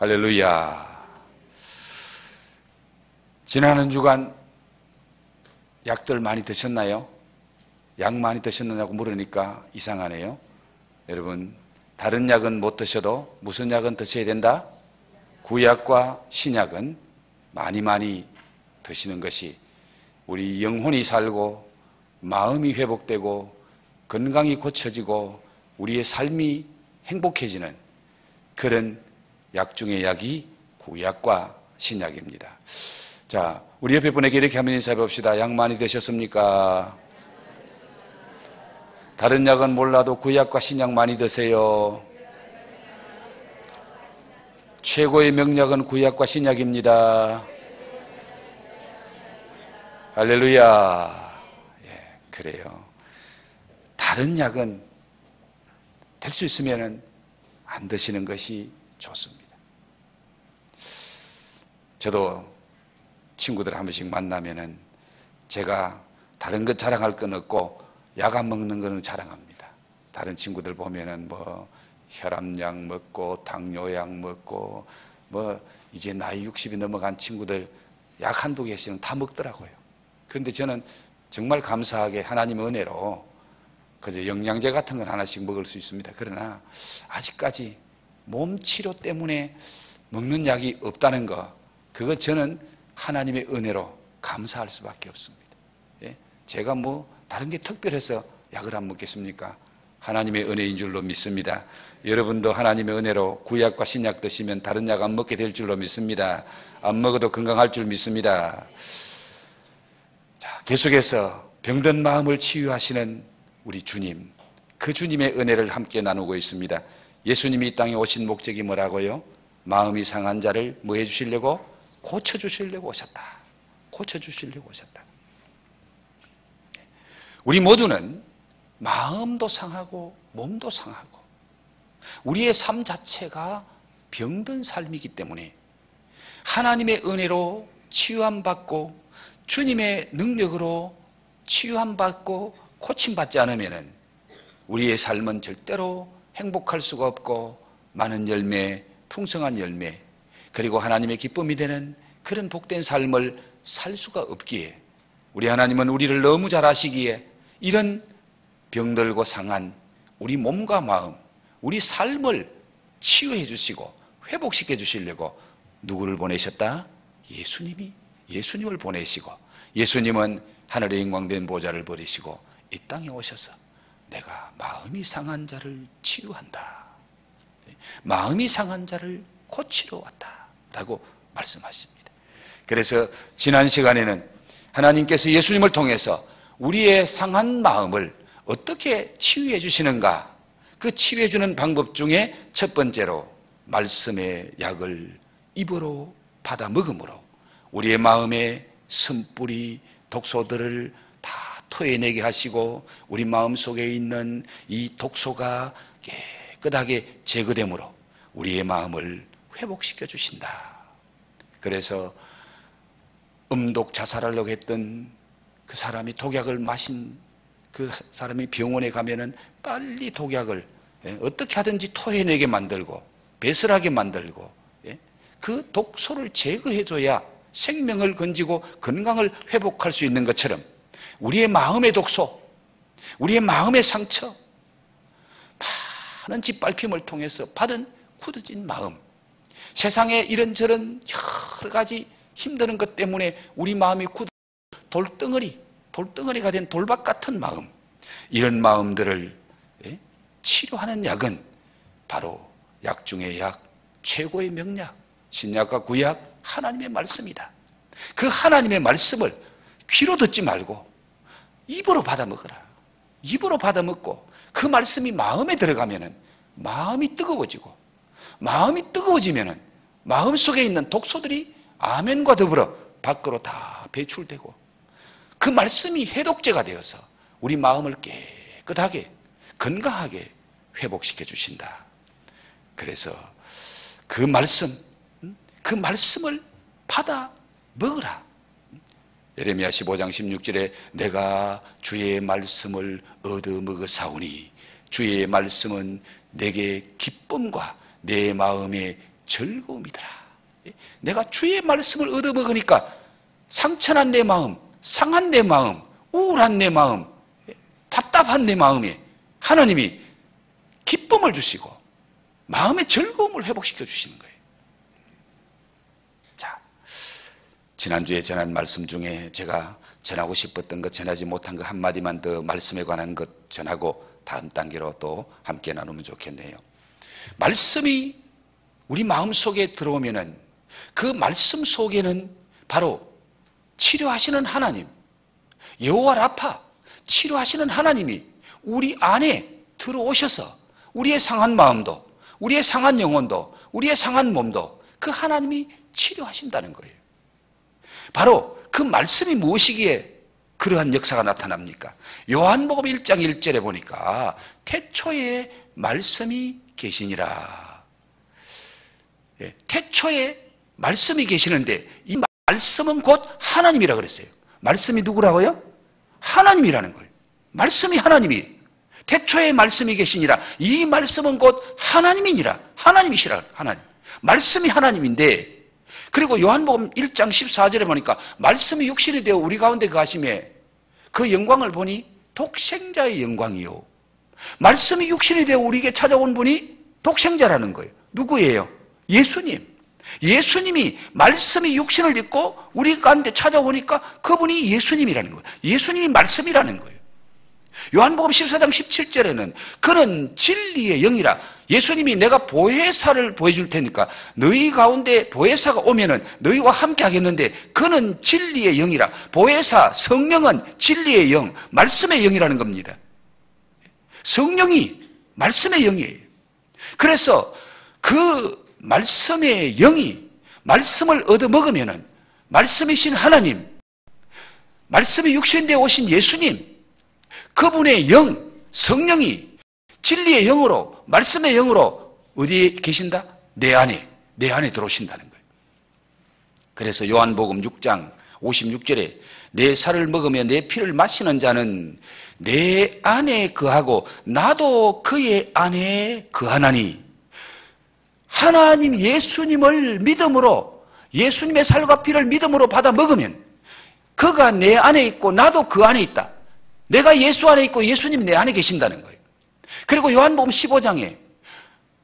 할렐루야. 지난 한 주간 약들 많이 드셨나요? 약 많이 드셨느냐고 물으니까 이상하네요. 여러분, 다른 약은 못 드셔도 무슨 약은 드셔야 된다? 구약과 신약은 많이 드시는 것이 우리 영혼이 살고 마음이 회복되고 건강이 고쳐지고 우리의 삶이 행복해지는 그런 약 중의 약이 구약과 신약입니다. 자, 우리 옆에 분에게 이렇게 한번 인사해 봅시다. 약 많이 드셨습니까? 다른 약은 몰라도 구약과 신약 많이 드세요. 최고의 명약은 구약과 신약입니다. 할렐루야. 예, 그래요. 다른 약은 될 수 있으면 안 드시는 것이 좋습니다. 저도 친구들 한 번씩 만나면은 제가 다른 것 자랑할 건 없고 약 안 먹는 거는 자랑합니다. 다른 친구들 보면은 뭐 혈압약 먹고 당뇨약 먹고 뭐 이제 나이 60이 넘어간 친구들 약 한두 개씩은 다 먹더라고요. 그런데 저는 정말 감사하게 하나님의 은혜로 그저 영양제 같은 건 하나씩 먹을 수 있습니다. 그러나 아직까지 몸 치료 때문에 먹는 약이 없다는 거, 그거 저는 하나님의 은혜로 감사할 수밖에 없습니다. 예? 제가 뭐 다른 게 특별해서 약을 안 먹겠습니까? 하나님의 은혜인 줄로 믿습니다. 여러분도 하나님의 은혜로 구약과 신약 드시면 다른 약 안 먹게 될 줄로 믿습니다. 안 먹어도 건강할 줄 믿습니다. 자, 계속해서 병든 마음을 치유하시는 우리 주님, 그 주님의 은혜를 함께 나누고 있습니다. 예수님이 이 땅에 오신 목적이 뭐라고요? 마음이 상한 자를 뭐 해주시려고? 고쳐주시려고 오셨다. 고쳐주시려고 오셨다. 우리 모두는 마음도 상하고 몸도 상하고 우리의 삶 자체가 병든 삶이기 때문에 하나님의 은혜로 치유함받고 주님의 능력으로 치유함받고 고침받지 않으면 우리의 삶은 절대로 행복할 수가 없고 많은 열매, 풍성한 열매, 그리고 하나님의 기쁨이 되는 그런 복된 삶을 살 수가 없기에 우리 하나님은 우리를 너무 잘 아시기에 이런 병들고 상한 우리 몸과 마음, 우리 삶을 치유해 주시고 회복시켜 주시려고 누구를 보내셨다? 예수님을 보내시고 예수님은 하늘의 영광된 보좌를 버리시고 이 땅에 오셔서 내가 마음이 상한 자를 치유한다. 마음이 상한 자를 고치러 왔다. 라고 말씀하십니다. 그래서 지난 시간에는 하나님께서 예수님을 통해서 우리의 상한 마음을 어떻게 치유해 주시는가? 그 치유해 주는 방법 중에 첫 번째로 말씀의 약을 입으로 받아 먹음으로 우리의 마음의 쓴뿌리, 독소들을 다 토해내게 하시고 우리 마음속에 있는 이 독소가 깨끗하게 제거되므로 우리의 마음을 회복시켜 주신다. 그래서 음독 자살하려고 했던 그 사람이 독약을 마신 그 사람이 병원에 가면은 빨리 독약을 어떻게 하든지 토해내게 만들고 배설하게 만들고 그 독소를 제거해줘야 생명을 건지고 건강을 회복할 수 있는 것처럼 우리의 마음의 독소, 우리의 마음의 상처, 많은 짓밟힘을 통해서 받은 굳어진 마음, 세상에 이런저런 여러 가지 힘드는 것 때문에 우리 마음이 돌덩어리가 된 돌박 같은 마음, 이런 마음들을 치료하는 약은 바로 약 중의 약, 최고의 명약, 신약과 구약 하나님의 말씀이다. 그 하나님의 말씀을 귀로 듣지 말고 입으로 받아 먹어라. 입으로 받아 먹고 그 말씀이 마음에 들어가면은 마음이 뜨거워지고 마음이 뜨거워지면은 마음 속에 있는 독소들이 아멘과 더불어 밖으로 다 배출되고 그 말씀이 해독제가 되어서 우리 마음을 깨끗하게 건강하게 회복시켜 주신다. 그래서 그 말씀을 받아 먹으라. 예레미야 15장 16절에 내가 주의 말씀을 얻어먹었사오니 주의 말씀은 내게 기쁨과 내 마음의 즐거움이더라. 내가 주의 말씀을 얻어먹으니까 상처난 내 마음, 상한 내 마음, 우울한 내 마음, 답답한 내 마음에 하나님이 기쁨을 주시고 마음의 즐거움을 회복시켜 주시는 거예요. 자, 지난주에 전한 말씀 중에 제가 전하고 싶었던 것, 전하지 못한 것 한마디만 더 말씀에 관한 것 전하고 다음 단계로 또 함께 나누면 좋겠네요. 말씀이 우리 마음속에 들어오면은 그 말씀 속에는 바로 치료하시는 하나님, 여호와 라파, 치료하시는 하나님이 우리 안에 들어오셔서 우리의 상한 마음도, 우리의 상한 영혼도, 우리의 상한 몸도 그 하나님이 치료하신다는 거예요. 바로 그 말씀이 무엇이기에 그러한 역사가 나타납니까? 요한복음 1장 1절에 보니까 태초에 말씀이 계시니라. 태초에 말씀이 계시는데 이 말씀은 곧 하나님이라 그랬어요. 말씀이 누구라고요? 하나님이라는 거예요. 말씀이 하나님이, 태초에 말씀이 계시니라. 이 말씀은 곧 하나님이니라. 하나님이시라. 하나님. 말씀이 하나님인데, 그리고 요한복음 1장 14절에 보니까 말씀이 육신이 되어 우리 가운데 거하심에 그 영광을 보니 독생자의 영광이요. 말씀이 육신이 되어 우리에게 찾아온 분이 독생자라는 거예요. 누구예요? 예수님. 예수님이 말씀이 육신을 입고 우리 가운데 찾아오니까 그분이 예수님이라는 거예요. 예수님이 말씀이라는 거예요. 요한복음 14장 17절에는 그는 진리의 영이라. 예수님이 내가 보혜사를 보여줄 테니까 너희 가운데 보혜사가 오면은 너희와 함께 하겠는데 그는 진리의 영이라. 보혜사 성령은 진리의 영, 말씀의 영이라는 겁니다. 성령이 말씀의 영이에요. 그래서 그 말씀의 영이 말씀을 얻어먹으면은 말씀이신 하나님, 말씀이 육신되어 오신 예수님, 그분의 영, 성령이 진리의 영으로, 말씀의 영으로 어디에 계신다? 내 안에 들어오신다는 거예요. 그래서 요한복음 6장 56절에 내 살을 먹으며 내 피를 마시는 자는 내 안에 거하고 나도 그의 안에 거하나니. 하나님 예수님을 믿음으로, 예수님의 살과 피를 믿음으로 받아 먹으면 그가 내 안에 있고 나도 그 안에 있다. 내가 예수 안에 있고 예수님 내 안에 계신다는 거예요. 그리고 요한복음 15장에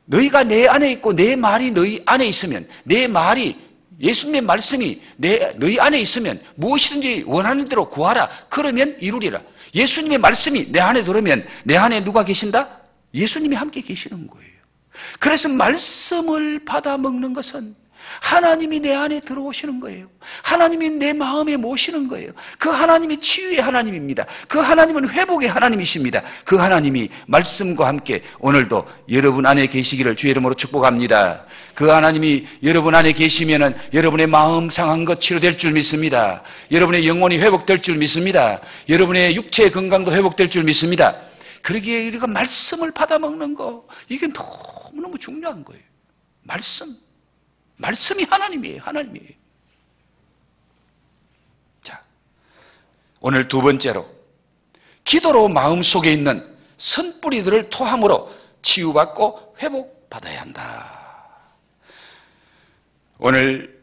너희가 내 안에 있고 내 말이 너희 안에 있으면, 내 말이, 예수님의 말씀이 너희 안에 있으면 무엇이든지 원하는 대로 구하라. 그러면 이루리라. 예수님의 말씀이 내 안에 들어오면 내 안에 누가 계신다? 예수님이 함께 계시는 거예요. 그래서 말씀을 받아 먹는 것은 하나님이 내 안에 들어오시는 거예요. 하나님이 내 마음에 모시는 거예요. 그 하나님이 치유의 하나님입니다. 그 하나님은 회복의 하나님이십니다. 그 하나님이 말씀과 함께 오늘도 여러분 안에 계시기를 주의 이름으로 축복합니다. 그 하나님이 여러분 안에 계시면은 여러분의 마음 상한 것 치료될 줄 믿습니다. 여러분의 영혼이 회복될 줄 믿습니다. 여러분의 육체의 건강도 회복될 줄 믿습니다. 그러기에 우리가 말씀을 받아 먹는 거, 이게 너무너무 중요한 거예요. 말씀이 하나님이에요. 하나님이에요. 자, 오늘 두 번째로 기도로 마음속에 있는 선뿌리들을 토함으로 치유받고 회복받아야 한다. 오늘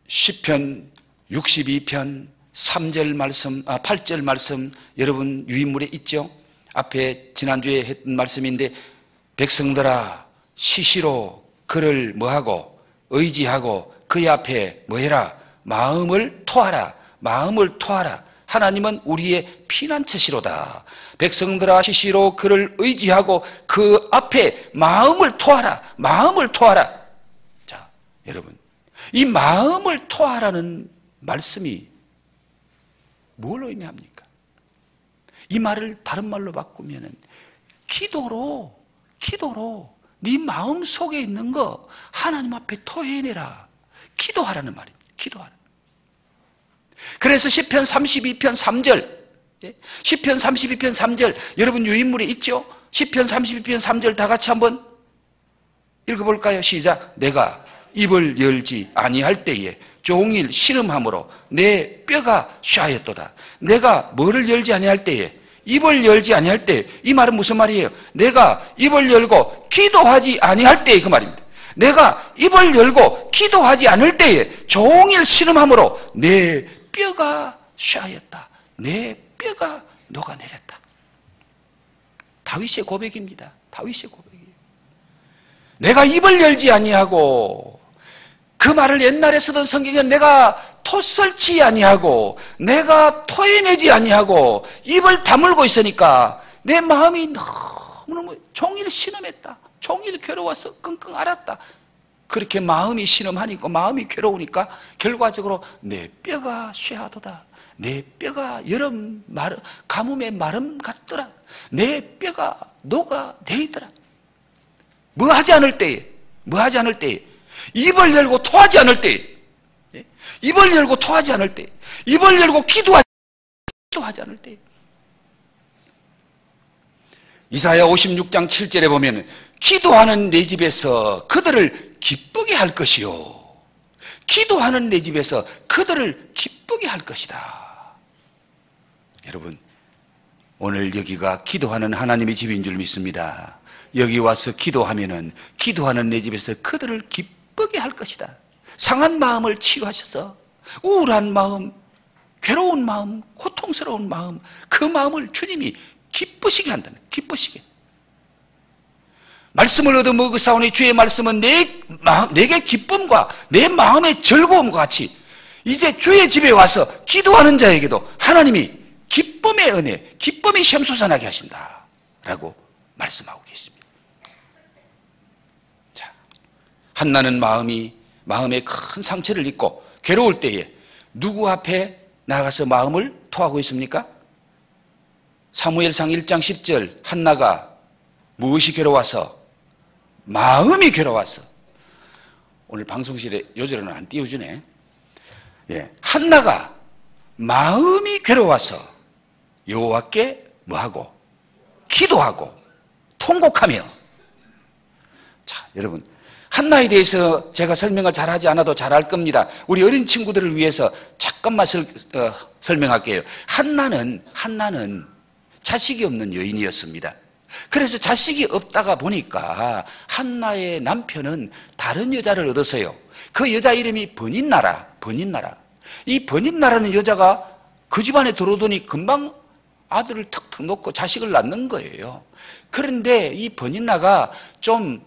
시편 62편 3절 말씀, 8절 말씀 여러분 유인물에 있죠? 앞에 지난주에 했던 말씀인데 백성들아 시시로 그를 뭐하고 의지하고 그의 앞에 뭐해라? 마음을 토하라. 마음을 토하라. 하나님은 우리의 피난처시로다. 백성들아 시시로 그를 의지하고 그 앞에 마음을 토하라. 마음을 토하라. 자, 여러분, 이 마음을 토하라는 말씀이 뭘 의미합니까? 이 말을 다른 말로 바꾸면은 기도로 네 마음 속에 있는 거 하나님 앞에 토해내라. 기도하라는 말입니다. 기도하라. 그래서 시편 32편 3절, 시편 32편 3절 여러분 유인물에 있죠? 시편 32편 3절 다 같이 한번 읽어볼까요? 시작. 내가 입을 열지 아니할 때에 종일 신음함으로 내 뼈가 쇠하였도다. 내가 뭐를 열지 아니할 때에, 입을 열지 아니할 때, 이 말은 무슨 말이에요? 내가 입을 열고 기도하지 아니할 때에 그 말입니다. 내가 입을 열고 기도하지 않을 때에 종일 신음함으로 내 뼈가 쇠하였다. 내 뼈가 녹아내렸다. 다윗의 고백입니다. 다윗의 고백이에요. 내가 입을 열지 아니하고, 그 말을 옛날에 쓰던 성경은 내가 토설치 아니하고, 내가 토해내지 아니하고, 입을 다물고 있으니까 내 마음이 너무너무 종일 신음했다. 종일 괴로워서 끙끙 앓았다. 그렇게 마음이 신음하니까, 마음이 괴로우니까 결과적으로 내 뼈가 쇠하도다. 내 뼈가 여름 가뭄의 마름 같더라. 내 뼈가 녹아내리더라. 뭐 하지 않을 때에, 입을 열고 토하지 않을 때에, 입을 열고 토하지 않을 때에, 입을 열고 기도하지 않을 때에. 이사야 56장 7절에 보면 기도하는 내 집에서 그들을 기쁘게 할 것이요, 기도하는 내 집에서 그들을 기쁘게 할 것이다. 여러분, 오늘 여기가 기도하는 하나님의 집인 줄 믿습니다. 여기 와서 기도하면은, 기도하는 내 집에서 그들을 기쁘게 할 것이다. 상한 마음을 치유하셔서 우울한 마음, 괴로운 마음, 고통스러운 마음, 그 마음을 주님이 기쁘시게 한다는, 기쁘시게. 말씀을 얻어먹으사오니 주의 말씀은 내게 기쁨과 내 마음의 즐거움과 같이, 이제 주의 집에 와서 기도하는 자에게도 하나님이 기쁨의 은혜, 기쁨이 샘솟아나게 하신다 라고 말씀하고 계십니다. 자, 한나는 마음에 큰 상처를 입고 괴로울 때에 누구 앞에 나가서 마음을 토하고 있습니까? 사무엘상 1장 10절, 한나가 무엇이 괴로워서? 마음이 괴로워서. 오늘 방송실에 요절은 안 띄워주네. 예, 한나가 마음이 괴로워서 여호와께 뭐하고? 기도하고 통곡하며. 자, 여러분, 한나에 대해서 제가 설명을 잘하지 않아도 잘할 겁니다. 우리 어린 친구들을 위해서 잠깐만 설명할게요. 한나는 자식이 없는 여인이었습니다. 그래서 자식이 없다가 보니까 한나의 남편은 다른 여자를 얻었어요. 그 여자 이름이 버닛나라. 이 버닛나라는 여자가 그 집안에 들어오더니 금방 아들을 턱턱 놓고 자식을 낳는 거예요. 그런데 이 버닛나가 좀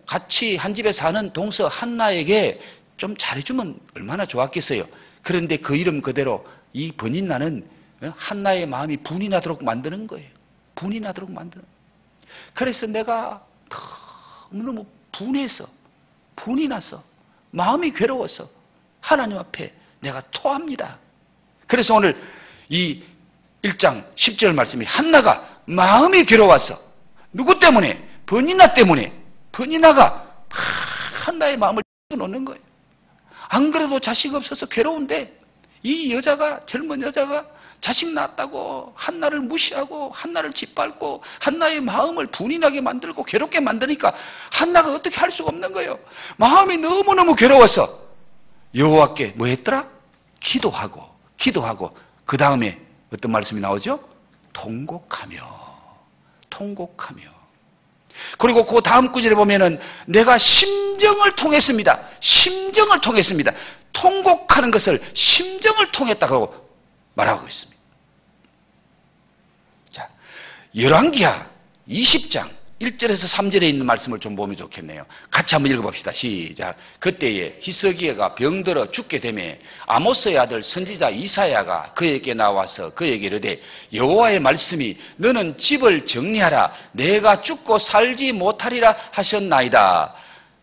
같이 한 집에 사는 동서 한나에게 좀 잘해주면 얼마나 좋았겠어요. 그런데 그 이름 그대로 이 버닛나는 한나의 마음이 분이 나도록 만드는 거예요. 분이 나도록 만드는 거예요. 그래서 내가 너무너무 분이 나서 마음이 괴로워서 하나님 앞에 내가 토합니다. 그래서 오늘 이 1장 10절 말씀이 한나가 마음이 괴로워서, 누구 때문에? 버니나 때문에. 버니나가 한나의 마음을 놓는 거예요. 안 그래도 자식 없어서 괴로운데 이 여자가, 젊은 여자가 자식 낳았다고 한나를 무시하고 한나를 짓밟고 한나의 마음을 분이 나게 만들고 괴롭게 만드니까 한나가 어떻게 할 수가 없는 거예요. 마음이 너무너무 괴로워서 여호와께 뭐 했더라? 기도하고 그 다음에 어떤 말씀이 나오죠? 통곡하며. 그리고 그 다음 구절에 보면은 내가 심정을 통했습니다. 통곡하는 것을 심정을 통했다고 말하고 있습니다. 자, 열왕기하 20장 1절에서 3절에 있는 말씀을 좀 보면 좋겠네요. 같이 한번 읽어봅시다. 시작. 그때에 히스기야가 병들어 죽게 되매 아모스의 아들 선지자 이사야가 그에게 나와서 그에게 이르되 여호와의 말씀이 너는 집을 정리하라 내가 죽고 살지 못하리라 하셨나이다.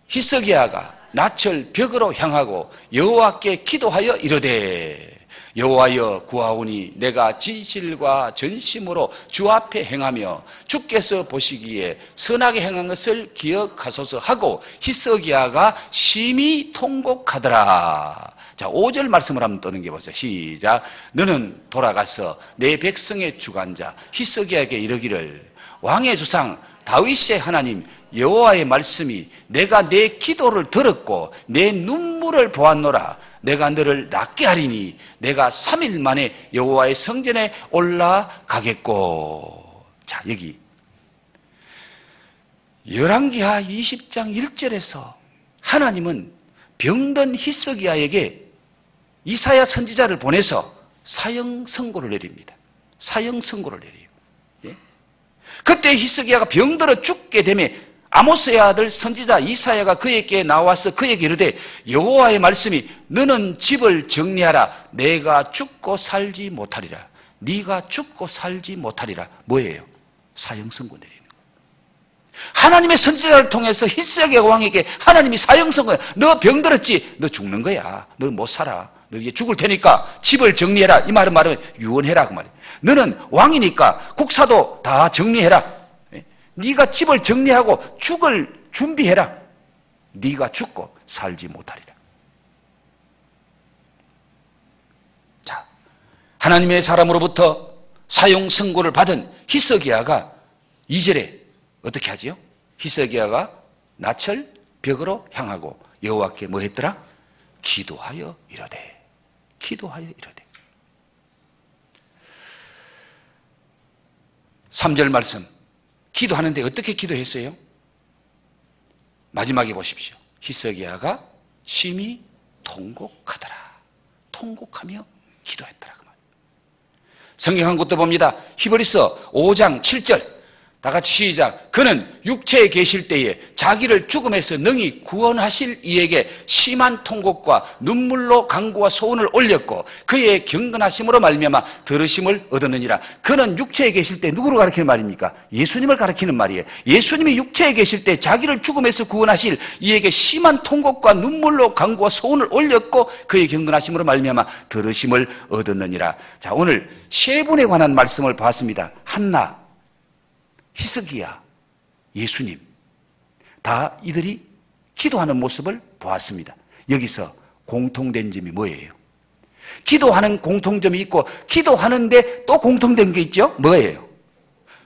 히스기야가 낯을 벽으로 향하고 여호와께 기도하여 이르되 여호와여 구하오니 내가 진실과 전심으로 주 앞에 행하며 주께서 보시기에 선하게 행한 것을 기억하소서 하고 히스기야가 심히 통곡하더라. 자, 5절 말씀을 한번 또 넘겨보세요. 시작. 너는 돌아가서 내 백성의 주관자 히스기야에게 이르기를 왕의 주상 다윗의 하나님 여호와의 말씀이 내가 내 기도를 들었고 내 눈물을 보았노라. 내가 너를 낫게 하리니 내가 3일 만에 여호와의 성전에 올라가겠고. 자, 여기 열왕기하 20장 1절에서 하나님은 병든 히스기야에게 이사야 선지자를 보내서 사형 선고를 내립니다. 사형 선고를 내려요. 예? 그때 히스기야가 병들어 죽게 되면 아모스의 아들 선지자 이사야가 그에게 나와서 그에게 이르되 여호와의 말씀이 너는 집을 정리하라. 내가 죽고 살지 못하리라. 네가 죽고 살지 못하리라. 뭐예요? 사형 선고 내리는 거예요. 하나님의 선지자를 통해서 히스기야 왕에게 하나님이 사형 선고, 너 병들었지? 너 죽는 거야. 너 못 살아. 너 이제 죽을 테니까 집을 정리해라. 이 말은 유언해라 그 말이에요. 너는 왕이니까 국사도 다 정리해라. 네가 집을 정리하고 죽을 준비해라. 네가 죽고 살지 못하리라. 자, 하나님의 사람으로부터 사형 선고를 받은 히스기야가 2절에 어떻게 하지요? 히스기야가 나철 벽으로 향하고 여호와께 뭐 했더라? 기도하여 이르되. 기도하여 이르되. 3절 말씀. 기도하는데 어떻게 기도했어요? 마지막에 보십시오. 히스기야가 심히 통곡하더라. 통곡하며 기도했더라. 그 말. 성경 한 곳도 봅니다. 히브리서 5장 7절. 다 같이 시작. 그는 육체에 계실 때에 자기를 죽음에서 능히 구원하실 이에게 심한 통곡과 눈물로 간구와 소원을 올렸고 그의 경건하심으로 말미암아 들으심을 얻었느니라. 그는 육체에 계실 때 누구를 가리키는 말입니까? 예수님을 가리키는 말이에요. 예수님이 육체에 계실 때 자기를 죽음에서 구원하실 이에게 심한 통곡과 눈물로 간구와 소원을 올렸고 그의 경건하심으로 말미암아 들으심을 얻었느니라. 자, 오늘 세 분에 관한 말씀을 봤습니다. 한나, 히스기야, 예수님, 다 이들이 기도하는 모습을 보았습니다. 여기서 공통된 점이 뭐예요? 기도하는 공통점이 있고 기도하는데 또 공통된 게 있죠? 뭐예요?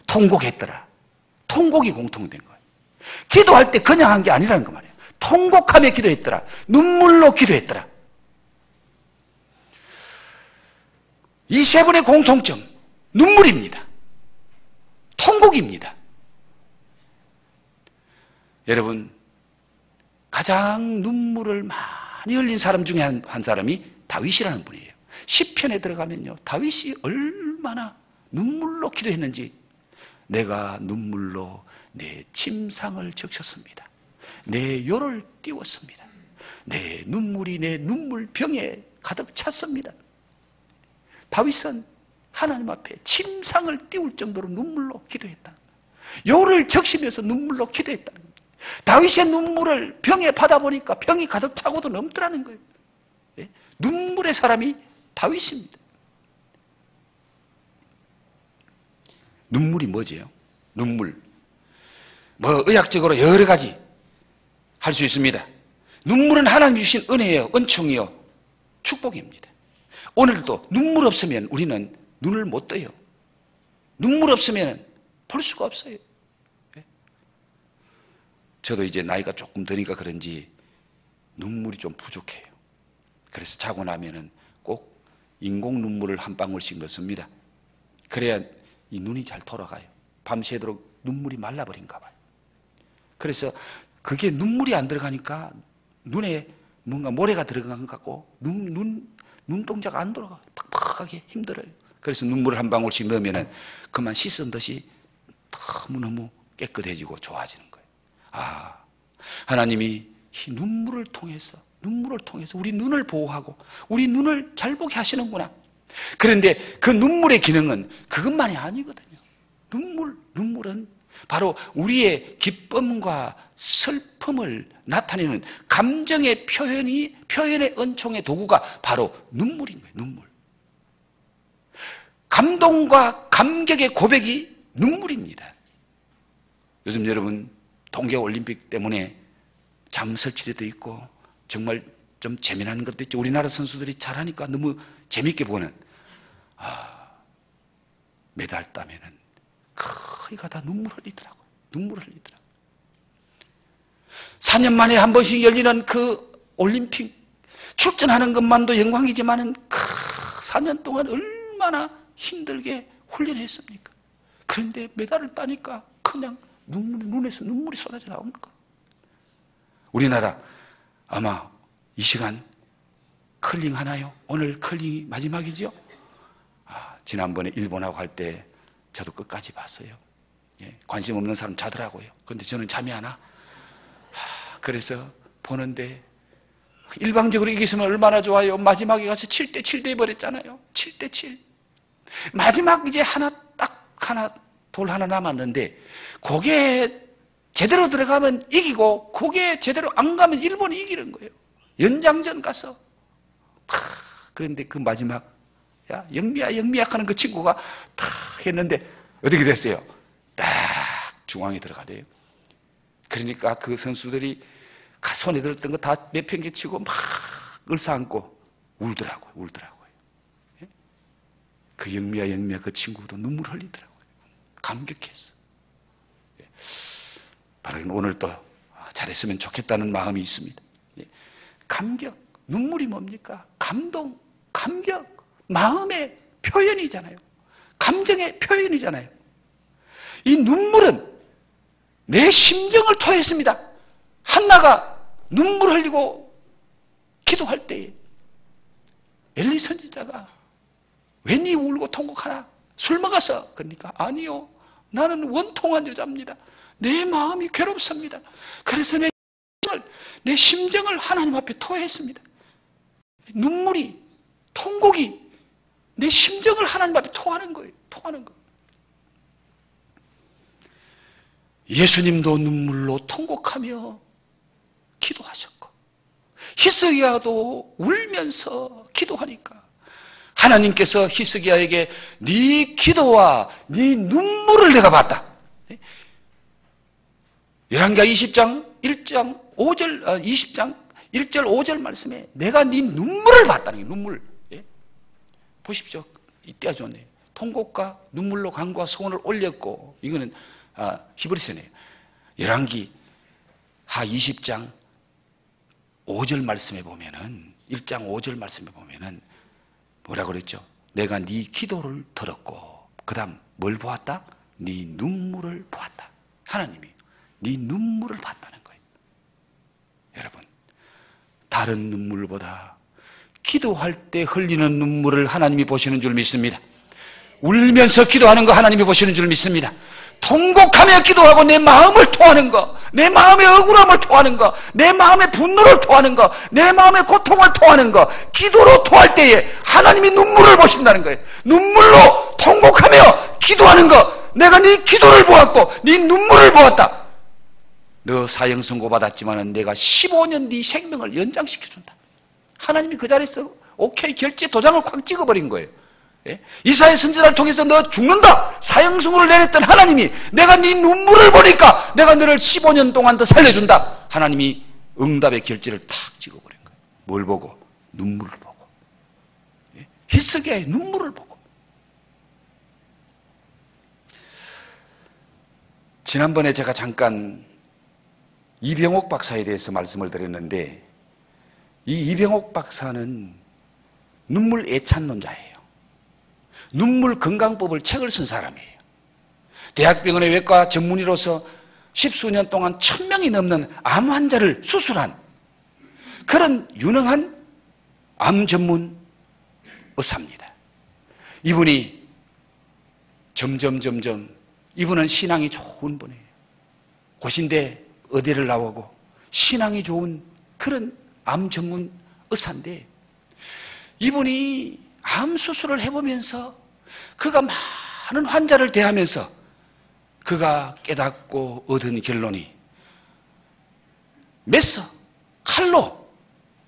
통곡했더라. 통곡이 공통된 거예요. 기도할 때 그냥 한 게 아니라는 거 말이에요. 통곡하며 기도했더라. 눈물로 기도했더라. 이 세 분의 공통점, 눈물입니다. 통곡입니다. 여러분, 가장 눈물을 많이 흘린 사람 중에 한 사람이 다윗이라는 분이에요. 시편에 들어가면요, 다윗이 얼마나 눈물로 기도했는지, 내가 눈물로 내 침상을 적셨습니다. 내 요를 띄웠습니다. 내 눈물이 내 눈물병에 가득 찼습니다. 다윗은 하나님 앞에 침상을 띄울 정도로 눈물로 기도했다. 요를 적시면서 눈물로 기도했다. 다윗의 눈물을 병에 받아보니까 병이 가득 차고도 넘더라는 거예요. 눈물의 사람이 다윗입니다. 눈물이 뭐지요? 눈물. 뭐 의학적으로 여러 가지 할 수 있습니다. 눈물은 하나님 주신 은혜예요. 은총이요. 축복입니다. 오늘도 눈물 없으면 우리는 눈을 못 떠요. 눈물 없으면 볼 수가 없어요. 저도 이제 나이가 조금 드니까 그런지 눈물이 좀 부족해요. 그래서 자고 나면은 꼭 인공 눈물을 한 방울씩 넣습니다. 그래야 이 눈이 잘 돌아가요. 밤새도록 눈물이 말라버린가 봐요. 그래서 그게 눈물이 안 들어가니까 눈에 뭔가 모래가 들어간 것 같고 눈동자가 안 돌아가요. 팍팍하게 힘들어요. 그래서 눈물을 한 방울씩 넣으면 그만 씻은 듯이 너무너무 깨끗해지고 좋아지는 거예요. 아, 하나님이 이 눈물을 통해서 우리 눈을 보호하고 우리 눈을 잘 보게 하시는구나. 그런데 그 눈물의 기능은 그것만이 아니거든요. 눈물은 바로 우리의 기쁨과 슬픔을 나타내는 감정의 표현의 은총의 도구가 바로 눈물인 거예요. 눈물. 감동과 감격의 고백이 눈물입니다. 요즘 여러분 동계올림픽 때문에 잠설치레도 있고 정말 좀 재미난 것도 있죠. 우리나라 선수들이 잘하니까 너무 재밌게 보는 메달 따면은 거의가 다 눈물 흘리더라고요. 눈물 흘리더라고요. 4년 만에 한 번씩 열리는 그 올림픽 출전하는 것만도 영광이지만은 4년 동안 얼마나 힘들게 훈련했습니까? 그런데 메달을 따니까 그냥 눈에서 눈물이 쏟아져 나오는 거. 우리나라 아마 이 시간 컬링 하나요? 오늘 컬링이 마지막이죠? 지난번에 일본하고 할 때 저도 끝까지 봤어요. 관심 없는 사람 자더라고요. 그런데 저는 잠이 안 와. 그래서 보는데 일방적으로 이겼으면 얼마나 좋아요. 마지막에 가서 7대7 돼버렸잖아요. 7대7. 마지막 이제 돌 하나 남았는데 그게 제대로 들어가면 이기고 그게 제대로 안 가면 일본이 이기는 거예요. 연장전 가서. 그런데 그 마지막 영미야 하는 그 친구가 탁 했는데 어떻게 됐어요? 딱 중앙에 들어가대요. 그러니까 그 선수들이 손에 들었던 거 다 내팽개치고 막 을사안고 울더라고요. 그 영미야 그 친구도 눈물 흘리더라고요. 감격했어. 바로 오늘 또 잘했으면 좋겠다는 마음이 있습니다. 감격, 눈물이 뭡니까? 감동, 감격, 마음의 표현이잖아요. 감정의 표현이잖아요. 이 눈물은 내 심정을 토했습니다. 한나가 눈물 흘리고 기도할 때에 엘리 선지자가 웬이 울고 통곡하나? 술 먹었어? 그러니까 아니요. 나는 원통한 여자입니다. 내 마음이 괴롭습니다. 그래서 내 심정을 하나님 앞에 토했습니다. 눈물이, 통곡이 내 심정을 하나님 앞에 토하는 거예요. 예수님도 눈물로 통곡하며 기도하셨고 히스기야도 울면서 기도하니까 하나님께서 히스기야에게 네 기도와 네 눈물을 내가 봤다. 열왕기하 20장 1절 5절 말씀에 내가 네 눈물을 봤다는 게 눈물. 보십시오. 이때가 좋네요. 통곡과 눈물로 간구와 소원을 올렸고 이거는 히브리서네요. 열왕기하 20장 5절 말씀에 보면은 1장 5절 말씀에 보면은 뭐라고 그랬죠? 내가 네 기도를 들었고 그 다음 뭘 보았다? 네 눈물을 보았다. 하나님이 네 눈물을 봤다는 거예요. 여러분, 다른 눈물보다 기도할 때 흘리는 눈물을 하나님이 보시는 줄 믿습니다. 울면서 기도하는 거 하나님이 보시는 줄 믿습니다. 통곡하며 기도하고 내 마음을 토하는 거, 내 마음의 억울함을 토하는 거, 내 마음의 분노를 토하는 거, 내 마음의 고통을 토하는 거, 기도로 토할 때에 하나님이 눈물을 보신다는 거예요. 눈물로 통곡하며 기도하는 거, 내가 네 기도를 보았고 네 눈물을 보았다. 너 사형 선고 받았지만 내가 15년 네 생명을 연장시켜준다. 하나님이 그 자리에서 오케이 결제 도장을 콱 찍어버린 거예요. 이사야 선지자를 통해서 너 죽는다 사형 선고를 내렸던 하나님이 내가 네 눈물을 보니까 내가 너를 15년 동안 더 살려준다. 하나님이 응답의 결제를 탁 찍어버린 거예요. 뭘 보고? 눈물을 보고. 히스기야의 눈물을 보고. 지난번에 제가 잠깐 이병옥 박사에 대해서 말씀을 드렸는데 이 이병옥 박사는 눈물 애찬론자예요. 눈물 건강법을 책을 쓴 사람이에요. 대학병원의 외과 전문의로서 10수년 동안 1000명이 넘는 암 환자를 수술한 그런 유능한 암 전문 의사입니다. 이분이 점점 이분은 신앙이 좋은 분이에요. 고신대 의대를 나오고 신앙이 좋은 그런 암 전문 의사인데 이분이 암 수술을 해보면서 그가 많은 환자를 대하면서 그가 깨닫고 얻은 결론이 메스, 칼로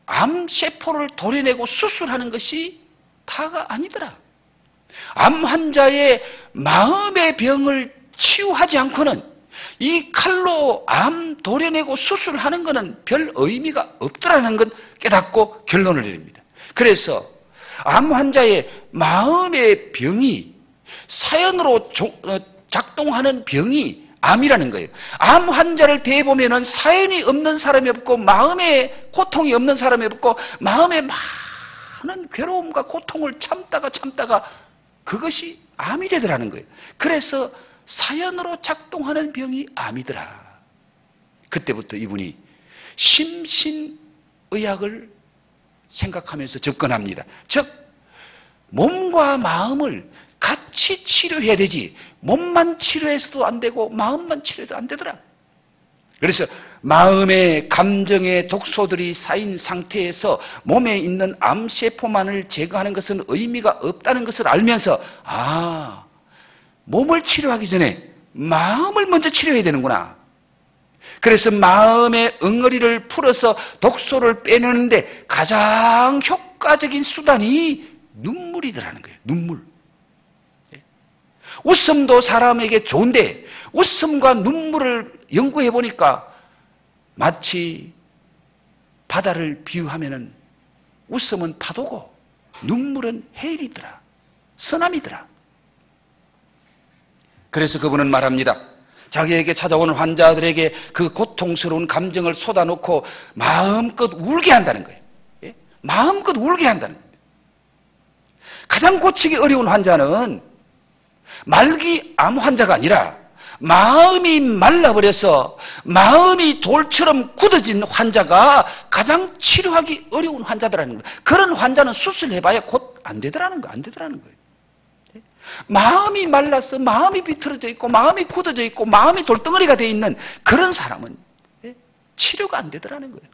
암세포를 도려내고 수술하는 것이 다가 아니더라. 암 환자의 마음의 병을 치유하지 않고는 이 칼로 암 도려내고 수술하는 것은 별 의미가 없더라는 건 깨닫고 결론을 내립니다. 그래서 암 환자의 마음의 병이 사연으로 작동하는 병이 암이라는 거예요. 암 환자를 대보면은 사연이 없는 사람이 없고 마음에 고통이 없는 사람이 없고 마음에 많은 괴로움과 고통을 참다가 그것이 암이 되더라는 거예요. 그래서 사연으로 작동하는 병이 암이더라. 그때부터 이분이 심신 의학을 생각하면서 접근합니다. 즉 몸과 마음을 같이 치료해야 되지 몸만 치료해서도 안 되고 마음만 치료해도 안 되더라. 그래서 마음의 감정의 독소들이 쌓인 상태에서 몸에 있는 암세포만을 제거하는 것은 의미가 없다는 것을 알면서 몸을 치료하기 전에 마음을 먼저 치료해야 되는구나. 그래서 마음의 응어리를 풀어서 독소를 빼내는데 가장 효과적인 수단이 눈물이더라는 거예요. 눈물. 웃음도 사람에게 좋은데 웃음과 눈물을 연구해 보니까 마치 바다를 비유하면은 웃음은 파도고 눈물은 해일이더라. 서남이더라. 그래서 그분은 말합니다. 자기에게 찾아오는 환자들에게 그 고통스러운 감정을 쏟아놓고 마음껏 울게 한다는 거예요. 마음껏 울게 한다는 거예요. 가장 고치기 어려운 환자는 말기 암 환자가 아니라 마음이 말라버려서 마음이 돌처럼 굳어진 환자가 가장 치료하기 어려운 환자들라는 거예요. 그런 환자는 수술해봐야 곧 안 되더라는 거예요. 안 되더라는 거예요. 마음이 말라서 마음이 비틀어져 있고 마음이 굳어져 있고 마음이 돌덩어리가 되어 있는 그런 사람은 치료가 안 되더라는 거예요.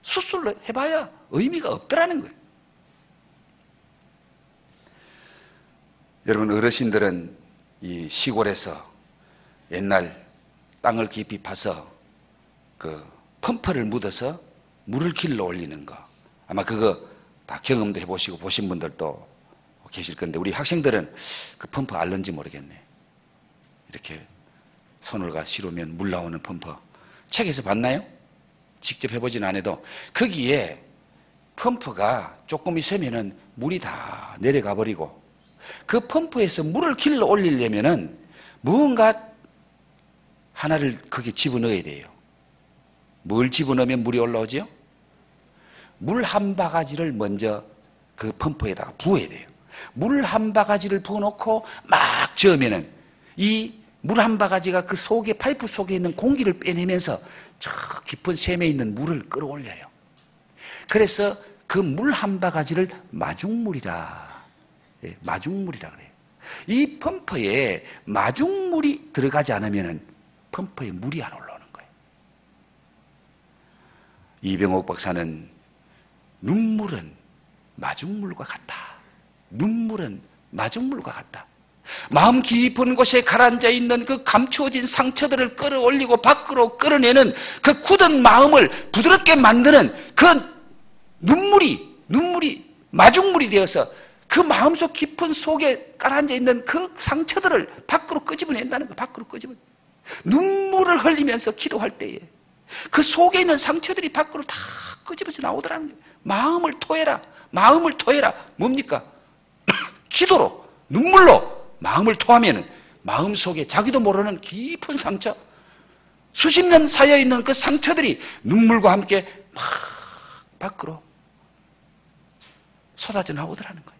수술을 해봐야 의미가 없더라는 거예요. 여러분 어르신들은 이 시골에서 옛날 땅을 깊이 파서 그 펌프를 묻어서 물을 길러 올리는 거 아마 그거 다 경험도 해보시고 보신 분들도 계실 건데 우리 학생들은 그 펌프 알는지 모르겠네. 이렇게 손을 가 실으면 물 나오는 펌프 책에서 봤나요? 직접 해보진 않아도 거기에 펌프가 조금 있으면은 물이 다 내려가 버리고 그 펌프에서 물을 길러 올리려면은 무언가 하나를 거기에 집어넣어야 돼요. 뭘 집어넣으면 물이 올라오죠? 물 한 바가지를 먼저 그 펌프에다가 부어야 돼요. 물 한 바가지를 부어놓고 막 저으면은 이 물 한 바가지가 그 속에 파이프 속에 있는 공기를 빼내면서 저 깊은 샘에 있는 물을 끌어올려요. 그래서 그 물 한 바가지를 마중물이라 마중물이라 그래요. 이 펌프에 마중물이 들어가지 않으면은 펌프에 물이 안 올라오는 거예요. 이병옥 박사는 눈물은 마중물과 같다. 눈물은 마중물과 같다. 마음 깊은 곳에 가라앉아 있는 그 감추어진 상처들을 끌어올리고 밖으로 끌어내는 그 굳은 마음을 부드럽게 만드는 그 눈물이 마중물이 되어서 그 마음속 깊은 속에 가라앉아 있는 그 상처들을 밖으로 끄집어낸다는 거예요. 밖으로 끄집어내. 눈물을 흘리면서 기도할 때에 그 속에 있는 상처들이 밖으로 다 끄집어져 나오더라는 거예요. 마음을 토해라. 마음을 토해라. 뭡니까? 기도로, 눈물로 마음을 토하면 마음 속에 자기도 모르는 깊은 상처, 수십 년 쌓여있는 그 상처들이 눈물과 함께 막 밖으로 쏟아져 나오더라는 거예요.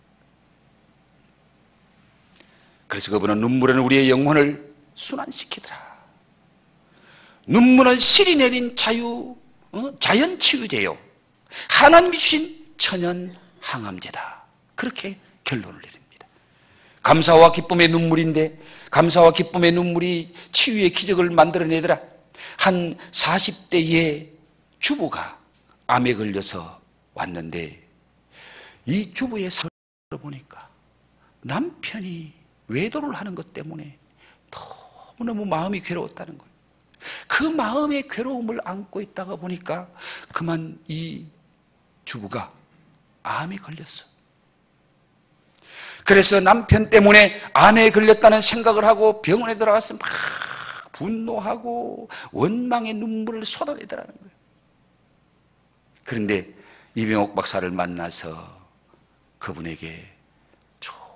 그래서 그분은 눈물은 우리의 영혼을 순환시키더라. 눈물은 실이 내린 자연 치유제요. 하나님이 주신 천연 항암제다. 그렇게 결론을 내립니다. 감사와 기쁨의 눈물인데 감사와 기쁨의 눈물이 치유의 기적을 만들어내더라. 한 40대의 주부가 암에 걸려서 왔는데 이 주부의 사연을 보니까 남편이 외도를 하는 것 때문에 너무너무 마음이 괴로웠다는 거예요. 그 마음의 괴로움을 안고 있다가 보니까 그만 이 주부가 암에 걸렸어. 그래서 남편 때문에 암에 걸렸다는 생각을 하고 병원에 들어가서 막 분노하고 원망의 눈물을 쏟아내더라는 거예요. 그런데 이병옥 박사를 만나서 그분에게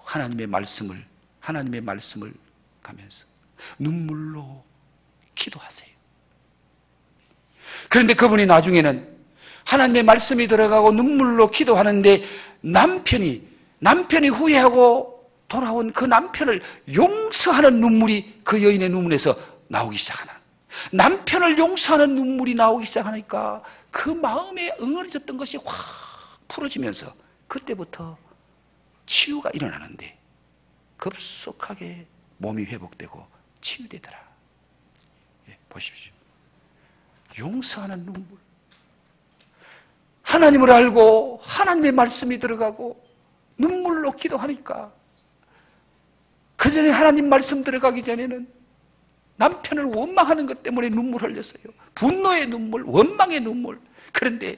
하나님의 말씀을 가면서 눈물로 기도하세요. 그런데 그분이 나중에는 하나님의 말씀이 들어가고 눈물로 기도하는데 남편이 후회하고 돌아온 그 남편을 용서하는 눈물이 그 여인의 눈물에서 나오기 시작하나. 남편을 용서하는 눈물이 나오기 시작하니까 그 마음에 응어리졌던 것이 확 풀어지면서 그때부터 치유가 일어나는데 급속하게 몸이 회복되고 치유되더라. 예, 보십시오. 용서하는 눈물. 하나님을 알고 하나님의 말씀이 들어가고 눈물로 기도하니까 그전에 하나님 말씀 들어가기 전에는 남편을 원망하는 것 때문에 눈물 흘렸어요. 분노의 눈물, 원망의 눈물. 그런데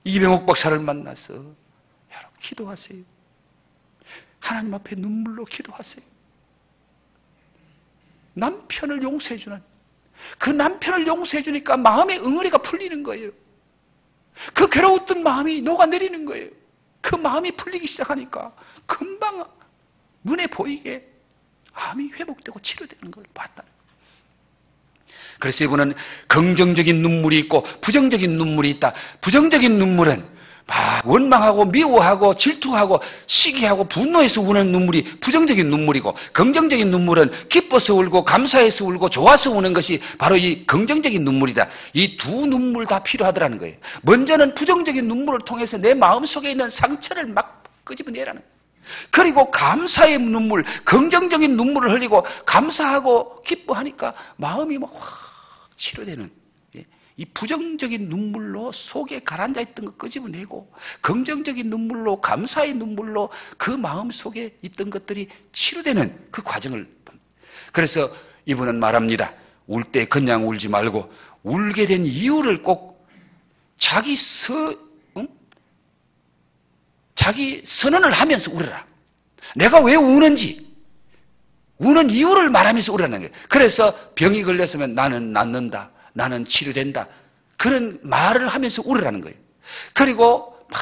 이병옥 박사를 만나서 여러분 기도하세요. 하나님 앞에 눈물로 기도하세요. 남편을 용서해 주는, 그 남편을 용서해 주니까 마음의 응어리가 풀리는 거예요. 그 괴로웠던 마음이 녹아내리는 거예요. 그 마음이 풀리기 시작하니까 금방 눈에 보이게 암이 회복되고 치료되는 걸 봤다. 그래서 이분은 긍정적인 눈물이 있고 부정적인 눈물이 있다. 부정적인 눈물은 막 원망하고 미워하고 질투하고 시기하고 분노해서 우는 눈물이 부정적인 눈물이고, 긍정적인 눈물은 기뻐서 울고 감사해서 울고 좋아서 우는 것이 바로 이 긍정적인 눈물이다. 이 두 눈물 다 필요하더라는 거예요. 먼저는 부정적인 눈물을 통해서 내 마음속에 있는 상처를 막 끄집어내라는 거예요. 그리고 감사의 눈물, 긍정적인 눈물을 흘리고 감사하고 기뻐하니까 마음이 막 확 치료되는, 이 부정적인 눈물로 속에 가라앉아 있던 거 끄집어내고 긍정적인 눈물로, 감사의 눈물로 그 마음 속에 있던 것들이 치료되는 그 과정을. 그래서 이분은 말합니다. 울 때 그냥 울지 말고 울게 된 이유를 꼭 자기 선언을 하면서 울어라. 내가 왜 우는지, 우는 이유를 말하면서 울으라는 거예요. 그래서 병이 걸렸으면 나는 낫는다, 나는 치료된다, 그런 말을 하면서 울으라는 거예요. 그리고 막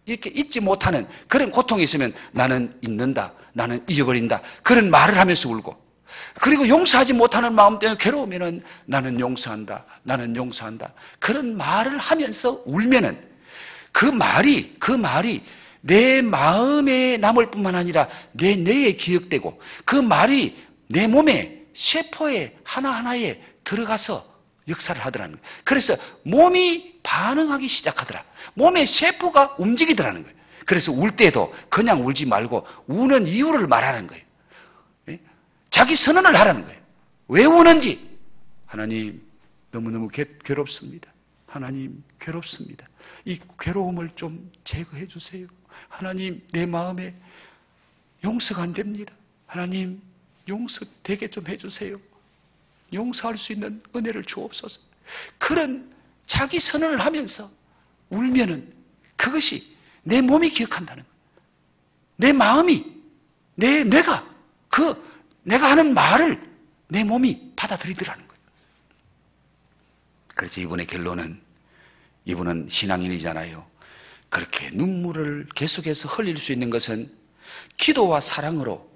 이렇게 잊지 못하는 그런 고통이 있으면 나는 잊는다, 나는 잊어버린다, 그런 말을 하면서 울고, 그리고 용서하지 못하는 마음 때문에 괴로우면은 나는 용서한다, 나는 용서한다, 그런 말을 하면서 울면은 그 말이 내 마음에 남을 뿐만 아니라 내 뇌에 기억되고 그 말이 내 몸에 세포에 하나하나에 들어가서 역사를 하더라는 거예요. 그래서 몸이 반응하기 시작하더라. 몸의 세포가 움직이더라는 거예요. 그래서 울 때도 그냥 울지 말고 우는 이유를 말하는 거예요. 자기 선언을 하라는 거예요. 왜 우는지. 하나님, 너무너무 괴롭습니다. 하나님, 괴롭습니다. 이 괴로움을 좀 제거해 주세요. 하나님, 내 마음에 용서가 안 됩니다. 하나님, 용서되게 좀 해주세요. 용서할 수 있는 은혜를 주옵소서. 그런 자기 선언을 하면서 울면은 그것이 내 몸이 기억한다는 거예요. 내 마음이, 내 뇌가 내가 하는 말을 내 몸이 받아들이더라는 거예요. 그래서 이분의 결론은, 이분은 신앙인이잖아요. 그렇게 눈물을 계속해서 흘릴 수 있는 것은 기도와 사랑으로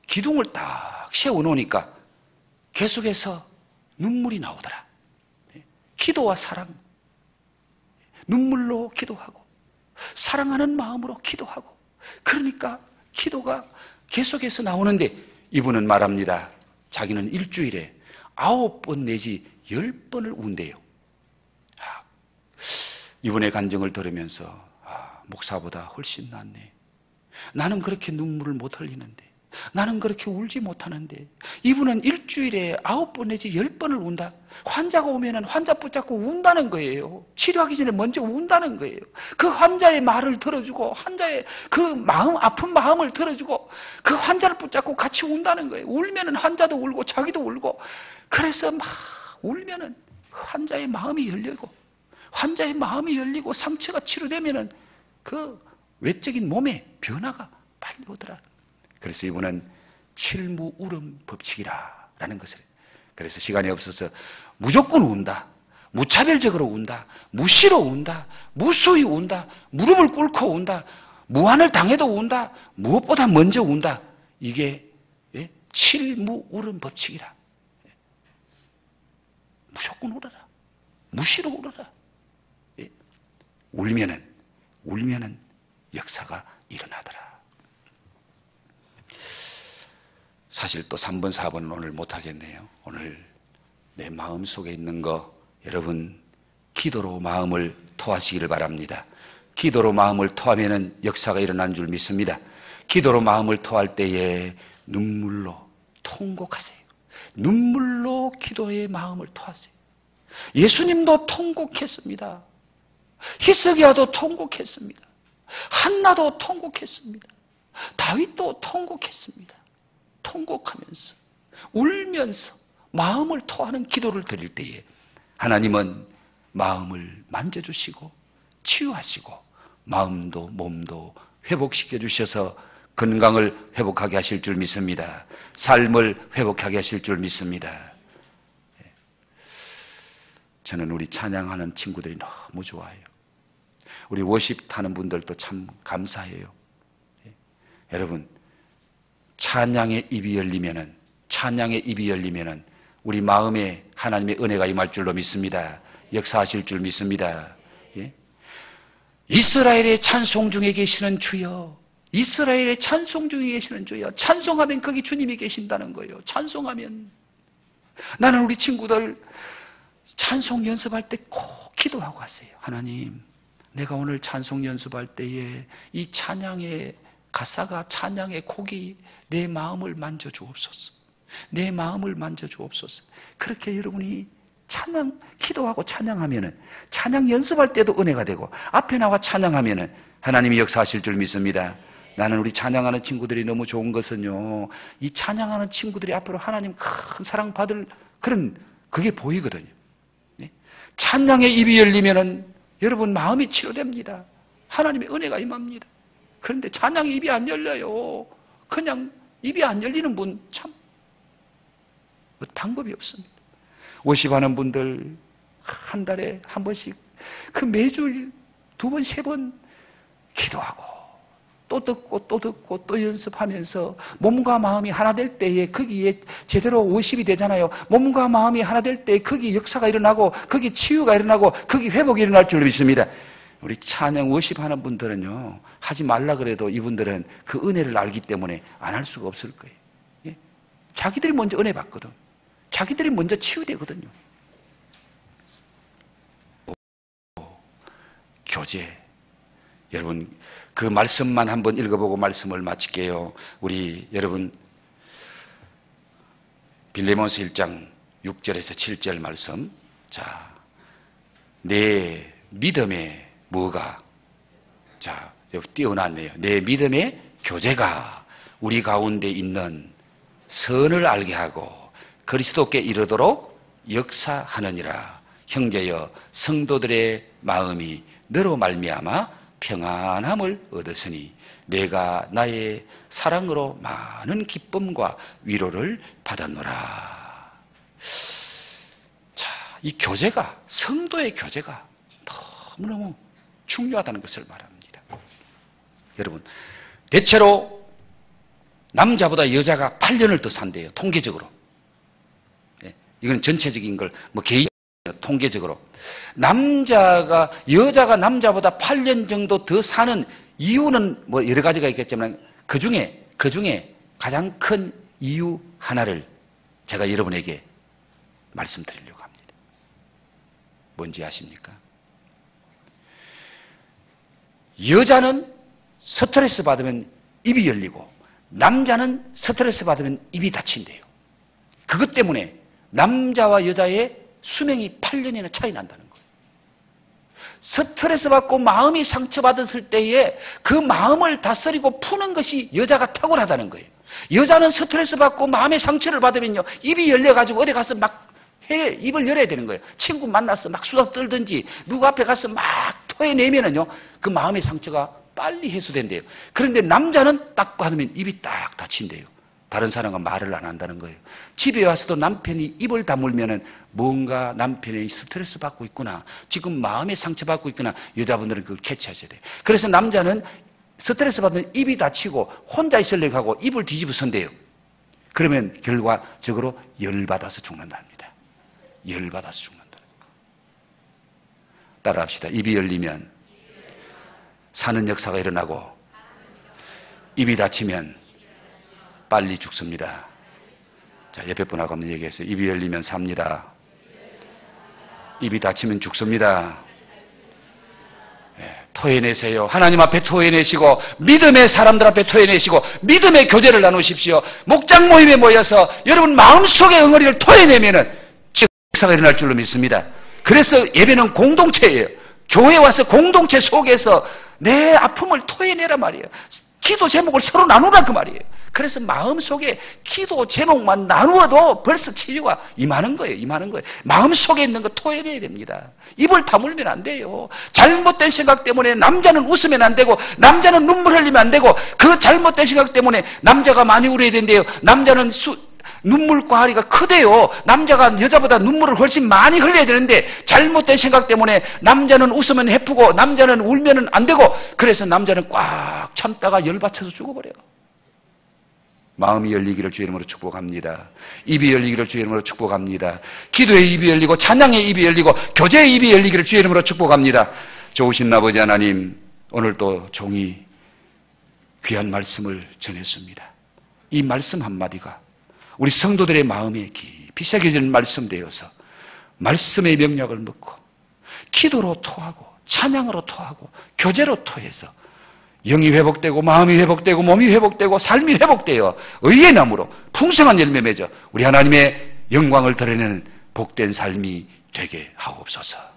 기둥을 딱 세워놓으니까 계속해서 눈물이 나오더라. 기도와 사랑, 눈물로 기도하고 사랑하는 마음으로 기도하고, 그러니까 기도가 계속해서 나오는데 이분은 말합니다. 자기는 일주일에 9번 내지 10번을 운대요. 이분의 간증을 들으면서 목사보다 훨씬 낫네. 나는 그렇게 눈물을 못 흘리는데, 나는 그렇게 울지 못하는데 이분은 일주일에 9번 내지 10번을 운다. 환자가 오면은 환자 붙잡고 운다는 거예요. 치료하기 전에 먼저 운다는 거예요. 그 환자의 말을 들어주고 환자의 그 마음, 아픈 마음을 들어주고 그 환자를 붙잡고 같이 운다는 거예요. 울면은 환자도 울고 자기도 울고, 그래서 막 울면은 환자의 마음이 열리고, 환자의 마음이 열리고 상처가 치료되면은 그 외적인 몸의 변화가 빨리 오더라. 그래서 이분은 칠무울음 법칙이라는 것을, 그래서 시간이 없어서 무조건 운다, 무차별적으로 운다, 무시로 운다, 무수히 운다, 무릎을 꿇고 운다, 무한을 당해도 운다, 무엇보다 먼저 운다. 이게 칠무울음 법칙이라. 무조건 울어라, 무시로 울어라. 울면은 역사가 일어나더라. 사실 또 3번, 4번은 오늘 못하겠네요. 오늘 내 마음 속에 있는 거 여러분 기도로 마음을 토하시기를 바랍니다. 기도로 마음을 토하면 역사가 일어나는 줄 믿습니다. 기도로 마음을 토할 때에 눈물로 통곡하세요. 눈물로 기도의 마음을 토하세요. 예수님도 통곡했습니다. 히스기야도 통곡했습니다. 한나도 통곡했습니다. 다윗도 통곡했습니다. 통곡하면서 울면서 마음을 토하는 기도를 드릴 때에 하나님은 마음을 만져주시고 치유하시고 마음도 몸도 회복시켜 주셔서 건강을 회복하게 하실 줄 믿습니다. 삶을 회복하게 하실 줄 믿습니다. 저는 우리 찬양하는 친구들이 너무 좋아요. 우리 워십 타는 분들도 참 감사해요. 여러분, 찬양의 입이 열리면은 우리 마음에 하나님의 은혜가 임할 줄로 믿습니다. 역사하실 줄 믿습니다. 예? 이스라엘의 찬송 중에 계시는 주여, 이스라엘의 찬송 중에 계시는 주여. 찬송하면 거기 주님이 계신다는 거예요. 찬송하면. 나는 우리 친구들 찬송 연습할 때 꼭 기도하고 하세요. 하나님, 내가 오늘 찬송 연습할 때에 이 찬양의 가사가, 찬양의 곡이 내 마음을 만져주옵소서. 내 마음을 만져주옵소서. 그렇게 여러분이 찬양, 기도하고 찬양하면은, 찬양 연습할 때도 은혜가 되고, 앞에 나와 찬양하면은 하나님이 역사하실 줄 믿습니다. 나는 우리 찬양하는 친구들이 너무 좋은 것은요, 이 찬양하는 친구들이 앞으로 하나님 큰 사랑 받을 그런, 그게 보이거든요. 찬양의 입이 열리면은 여러분 마음이 치료됩니다. 하나님의 은혜가 임합니다. 그런데 찬양의 입이 안 열려요. 그냥 입이 안 열리는 분 참 방법이 없습니다. 워십하는 분들 한 달에 한 번씩 그 매주 2번, 3번 기도하고 또 듣고 또 듣고 또 연습하면서 몸과 마음이 하나 될 때에 거기에 제대로 워십이 되잖아요. 몸과 마음이 하나 될 때에 거기 역사가 일어나고 거기 치유가 일어나고 거기 회복이 일어날 줄 믿습니다. 우리 찬양 워십하는 분들은요, 하지 말라 그래도 이분들은 그 은혜를 알기 때문에 안 할 수가 없을 거예요. 예? 자기들이 먼저 은혜 받거든. 자기들이 먼저 치유되거든요. 교제. 여러분, 그 말씀만 한번 읽어보고 말씀을 마칠게요. 우리 여러분, 빌레몬서 1장 6절에서 7절 말씀. 자, 내 믿음의 뭐가? 자, 여기 띄워놨네요. 내 믿음의 교제가 우리 가운데 있는 선을 알게 하고 그리스도께 이르도록 역사하느니라. 형제여, 성도들의 마음이 너로 말미암아 평안함을 얻었으니 내가 나의 사랑으로 많은 기쁨과 위로를 받았노라. 자, 이 교제가, 성도의 교제가 너무너무 중요하다는 것을 말합니다. 여러분, 대체로 남자보다 여자가 8년을 더 산대요. 통계적으로. 이건 전체적인 걸, 개인, 통계적으로. 여자가 남자보다 8년 정도 더 사는 이유는 여러 가지가 있겠지만, 그 중에 가장 큰 이유 하나를 제가 여러분에게 말씀드리려고 합니다. 뭔지 아십니까? 여자는 스트레스 받으면 입이 열리고, 남자는 스트레스 받으면 입이 닫힌대요. 그것 때문에 남자와 여자의 수명이 8년이나 차이 난다는 거예요. 스트레스 받고 마음이 상처받았을 때에 그 마음을 다스리고 푸는 것이 여자가 탁월하다는 거예요. 여자는 스트레스 받고 마음의 상처를 받으면요, 입이 열려가지고 어디 가서 막 입을 열어야 되는 거예요. 친구 만나서 막 수다 떨든지 누구 앞에 가서 막 토해내면은요, 그 마음의 상처가 빨리 해소된대요. 그런데 남자는 딱 받으면 입이 딱 닫힌대요. 다른 사람과 말을 안 한다는 거예요. 집에 와서도 남편이 입을 다물면은 뭔가 남편이 스트레스 받고 있구나, 지금 마음의 상처 받고 있구나, 여자분들은 그걸 캐치하셔야 돼요. 그래서 남자는 스트레스 받으면 입이 닫히고 혼자 있으려고 하고 입을 뒤집어 선대요. 그러면 결과적으로 열받아서 죽는답니다. 열받아서 죽는다. 따라합시다. 입이 열리면 사는 역사가 일어나고, 입이 닫히면 빨리 죽습니다. 자, 옆에 분하고 한번 얘기했어요. 입이 열리면 삽니다. 입이 닫히면 죽습니다. 토해내세요. 하나님 앞에 토해내시고 믿음의 사람들 앞에 토해내시고 믿음의 교제를 나누십시오. 목장 모임에 모여서 여러분 마음속의 응어리를 토해내면은 역사가 일어날 줄로 믿습니다. 그래서 예배는 공동체예요. 교회 와서 공동체 속에서 내 아픔을 토해내란 말이에요. 기도 제목을 서로 나누라 그 말이에요. 그래서 마음속에 기도 제목만 나누어도 벌써 치유가 임하는 거예요. 임하는 거예요. 마음속에 있는 거 토해내야 됩니다. 입을 다물면 안 돼요. 잘못된 생각 때문에 남자는 웃으면 안 되고 남자는 눈물 흘리면 안 되고 그 잘못된 생각 때문에 남자가 많이 울어야 된대요. 남자는 눈물 과하리가 크대요. 남자가 여자보다 눈물을 훨씬 많이 흘려야 되는데 잘못된 생각 때문에 남자는 웃으면 해프고 남자는 울면 안 되고 그래서 남자는 꽉 참다가 열받쳐서 죽어버려요. 마음이 열리기를 주의 이름으로 축복합니다. 입이 열리기를 주의 이름으로 축복합니다. 기도의 입이 열리고 찬양의 입이 열리고 교제의 입이 열리기를 주의 이름으로 축복합니다. 좋으신 아버지 하나님, 오늘 또 종이 귀한 말씀을 전했습니다. 이 말씀 한마디가 우리 성도들의 마음에 깊이 새겨지는 말씀 되어서 말씀의 명령을 묻고 기도로 토하고 찬양으로 토하고 교제로 토해서 영이 회복되고 마음이 회복되고 몸이 회복되고 삶이 회복되어 의의 나무로 풍성한 열매 맺어 우리 하나님의 영광을 드러내는 복된 삶이 되게 하옵소서.